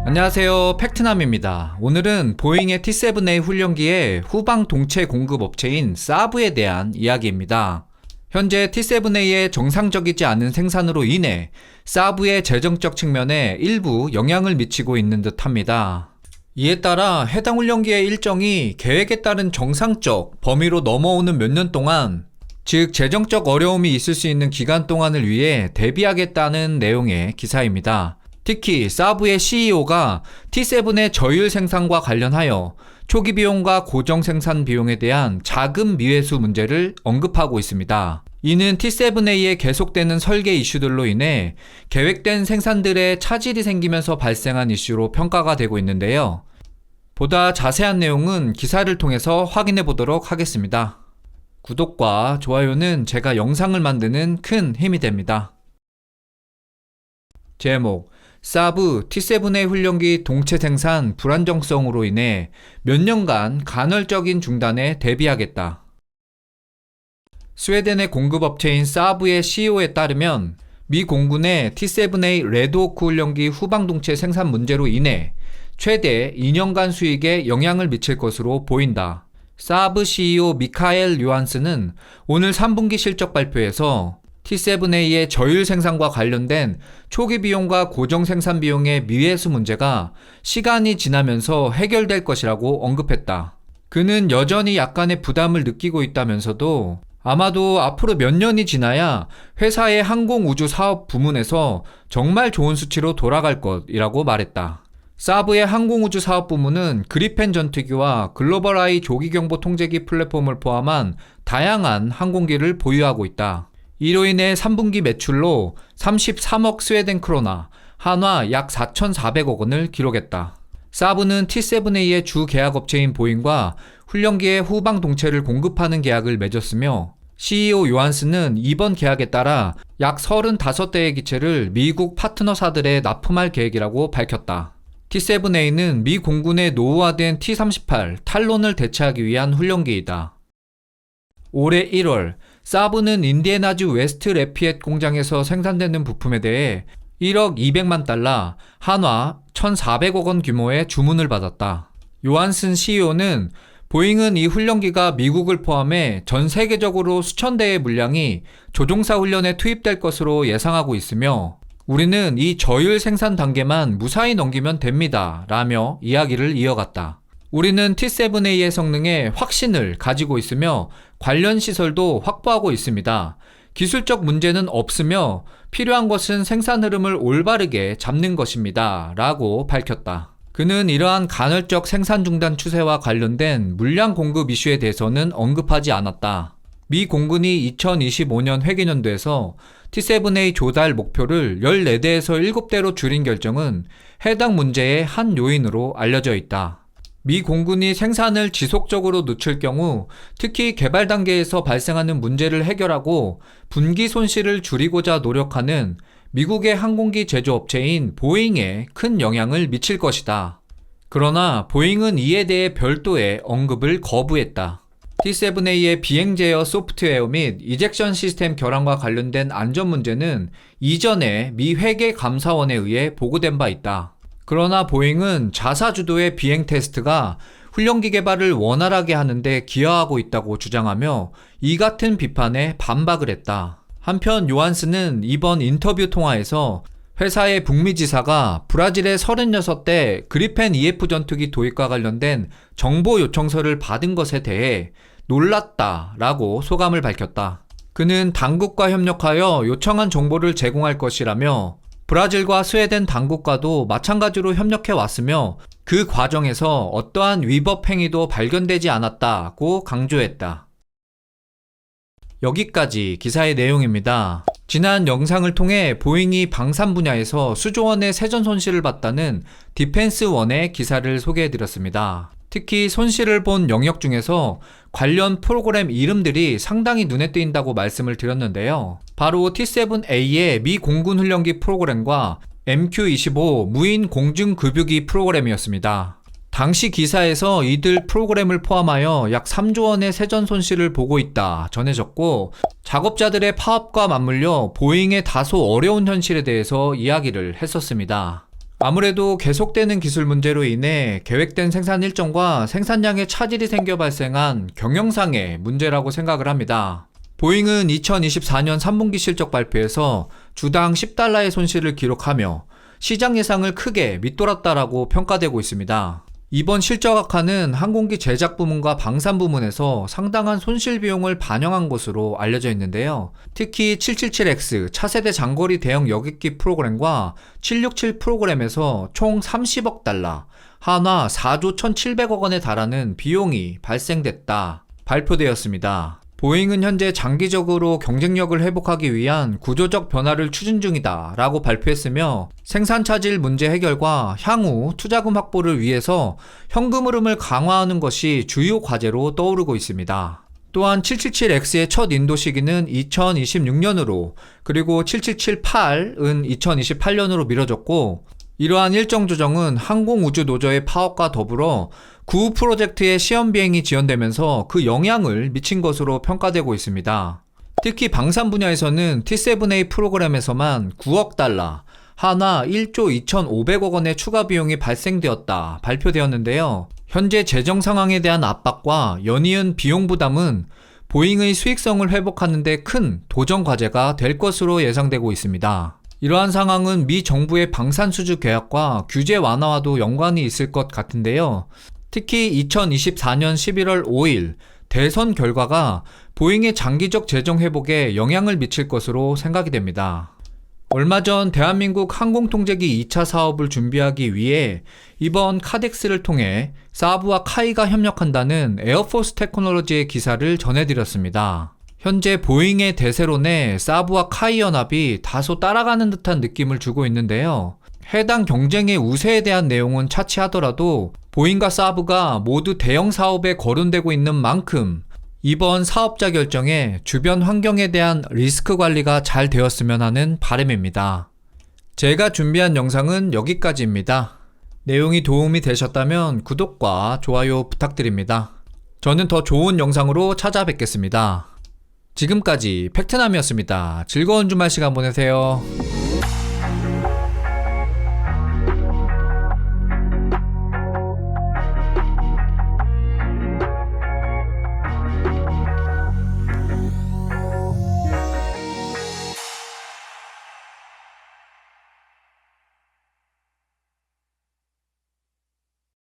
안녕하세요, 팩트남입니다. 오늘은 보잉의 T-7A 훈련기의 후방 동체 공급 업체인 사브에 대한 이야기입니다. 현재 T-7A의 정상적이지 않은 생산으로 인해 사브의 재정적 측면에 일부 영향을 미치고 있는 듯합니다. 이에 따라 해당 훈련기의 일정이 계획에 따른 정상적 범위로 넘어오는 몇 년 동안, 즉 재정적 어려움이 있을 수 있는 기간 동안을 위해 대비하겠다는 내용의 기사입니다. 특히 사브의 CEO가 T7의 저율 생산과 관련하여 초기 비용과 고정 생산 비용에 대한 자금 미회수 문제를 언급하고 있습니다. 이는 T7A에 계속되는 설계 이슈들로 인해 계획된 생산들의 차질이 생기면서 발생한 이슈로 평가가 되고 있는데요. 보다 자세한 내용은 기사를 통해서 확인해 보도록 하겠습니다. 구독과 좋아요는 제가 영상을 만드는 큰 힘이 됩니다. 제목: 사브 T7A 훈련기 동체 생산 불안정성으로 인해 몇 년간 간헐적인 중단에 대비하겠다. 스웨덴의 공급업체인 사브의 CEO에 따르면 미 공군의 T7A 레드호크 훈련기 후방 동체 생산 문제로 인해 최대 2년간 수익에 영향을 미칠 것으로 보인다. 사브 CEO 미카엘 요한스는 오늘 3분기 실적 발표에서 T7A의 저율 생산과 관련된 초기 비용과 고정 생산 비용의 미회수 문제가 시간이 지나면서 해결될 것이라고 언급했다. 그는 여전히 약간의 부담을 느끼고 있다면서도 아마도 앞으로 몇 년이 지나야 회사의 항공우주 사업 부문에서 정말 좋은 수치로 돌아갈 것이라고 말했다. 사브의 항공우주 사업 부문은 그리펜 전투기와 글로벌 아이 조기경보 통제기 플랫폼을 포함한 다양한 항공기를 보유하고 있다. 이로 인해 3분기 매출로 33억 스웨덴 크로나, 한화 약 4,400억 원을 기록했다. 사브는 T7A의 주 계약업체인 보잉과 훈련기의 후방 동체를 공급하는 계약을 맺었으며, CEO 요한스는 이번 계약에 따라 약 35대의 기체를 미국 파트너사들에 납품할 계획이라고 밝혔다. T7A는 미 공군의 노후화된 T-38 탈론을 대체하기 위한 훈련기이다. 올해 1월, 사브는 인디애나주 웨스트 레피엣 공장에서 생산되는 부품에 대해 1억 200만 달러, 한화 1,400억 원 규모의 주문을 받았다. 요한슨 CEO는 보잉은 이 훈련기가 미국을 포함해 전 세계적으로 수천 대의 물량이 조종사 훈련에 투입될 것으로 예상하고 있으며, 우리는 이 저율 생산 단계만 무사히 넘기면 됩니다 라며 이야기를 이어갔다. 우리는 T7A의 성능에 확신을 가지고 있으며 관련 시설도 확보하고 있습니다. 기술적 문제는 없으며 필요한 것은 생산 흐름을 올바르게 잡는 것입니다 라고 밝혔다. 그는 이러한 간헐적 생산 중단 추세와 관련된 물량 공급 이슈에 대해서는 언급하지 않았다. 미 공군이 2025년 회계연도에서 T7A 조달 목표를 14대에서 7대로 줄인 결정은 해당 문제의 한 요인으로 알려져 있다. 미 공군이 생산을 지속적으로 늦출 경우 특히 개발 단계에서 발생하는 문제를 해결하고 분기 손실을 줄이고자 노력하는 미국의 항공기 제조업체인 보잉에 큰 영향을 미칠 것이다. 그러나 보잉은 이에 대해 별도의 언급을 거부했다. T7A의 비행 제어 소프트웨어 및 이젝션 시스템 결함과 관련된 안전 문제는 이전에 미 회계 감사원에 의해 보고된 바 있다. 그러나 보잉은 자사 주도의 비행 테스트가 훈련기 개발을 원활하게 하는데 기여하고 있다고 주장하며 이 같은 비판에 반박을 했다. 한편 요한스는 이번 인터뷰 통화에서 회사의 북미 지사가 브라질의 36대 그리펜 EF 전투기 도입과 관련된 정보 요청서를 받은 것에 대해 놀랐다라고 소감을 밝혔다. 그는 당국과 협력하여 요청한 정보를 제공할 것이라며 브라질과 스웨덴 당국과도 마찬가지로 협력해 왔으며 그 과정에서 어떠한 위법 행위도 발견되지 않았다고 강조했다. 여기까지 기사의 내용입니다. 지난 영상을 통해 보잉이 방산 분야에서 수조 원의 세전 손실을 봤다는 디펜스원의 기사를 소개해드렸습니다. 특히 손실을 본 영역 중에서 관련 프로그램 이름들이 상당히 눈에 띄인다고 말씀을 드렸는데요. 바로 T7A의 미 공군 훈련기 프로그램과 MQ-25 무인 공중급유기 프로그램이었습니다. 당시 기사에서 이들 프로그램을 포함하여 약 3조 원의 세전 손실을 보고 있다 전해졌고, 작업자들의 파업과 맞물려 보잉의 다소 어려운 현실에 대해서 이야기를 했었습니다. 아무래도 계속되는 기술 문제로 인해 계획된 생산 일정과 생산량에 차질이 생겨 발생한 경영상의 문제라고 생각을 합니다. 보잉은 2024년 3분기 실적 발표에서 주당 $10의 손실을 기록하며 시장 예상을 크게 밑돌았다라고 평가되고 있습니다. 이번 실적 악화는 항공기 제작 부문과 방산 부문에서 상당한 손실 비용을 반영한 것으로 알려져 있는데요. 특히 777X 차세대 장거리 대형 여객기 프로그램과 767 프로그램에서 총 $30억, 한화 4조 1,700억 원에 달하는 비용이 발생됐다 발표되었습니다. 보잉은 현재 장기적으로 경쟁력을 회복하기 위한 구조적 변화를 추진 중이다 라고 발표했으며 생산 차질 문제 해결과 향후 투자금 확보를 위해서 현금 흐름을 강화하는 것이 주요 과제로 떠오르고 있습니다. 또한 777X의 첫 인도 시기는 2026년으로 그리고 7778은 2028년으로 미뤄졌고 이러한 일정 조정은 항공우주노조의 파업과 더불어 구 프로젝트의 시험 비행이 지연되면서 그 영향을 미친 것으로 평가되고 있습니다. 특히 방산 분야에서는 T7A 프로그램에서만 $9억, 한화 1조 2,500억 원의 추가 비용이 발생되었다 발표되었는데요. 현재 재정 상황에 대한 압박과 연이은 비용 부담은 보잉의 수익성을 회복하는 데 큰 도전 과제가 될 것으로 예상되고 있습니다. 이러한 상황은 미 정부의 방산 수주 계약과 규제 완화와도 연관이 있을 것 같은데요. 특히 2024년 11월 5일 대선 결과가 보잉의 장기적 재정 회복에 영향을 미칠 것으로 생각이 됩니다. 얼마 전 대한민국 항공통제기 2차 사업을 준비하기 위해 이번 카덱스를 통해 사브와 카이가 협력한다는 에어포스 테크놀로지의 기사를 전해드렸습니다. 현재 보잉의 대세로 내 사브와 카이 연합이 다소 따라가는 듯한 느낌을 주고 있는데요. 해당 경쟁의 우세에 대한 내용은 차치하더라도 보잉과 사브가 모두 대형 사업에 거론되고 있는 만큼 이번 사업자 결정에 주변 환경에 대한 리스크 관리가 잘 되었으면 하는 바람입니다. 제가 준비한 영상은 여기까지입니다. 내용이 도움이 되셨다면 구독과 좋아요 부탁드립니다. 저는 더 좋은 영상으로 찾아뵙겠습니다. 지금까지 팩트남이었습니다. 즐거운 주말 시간 보내세요.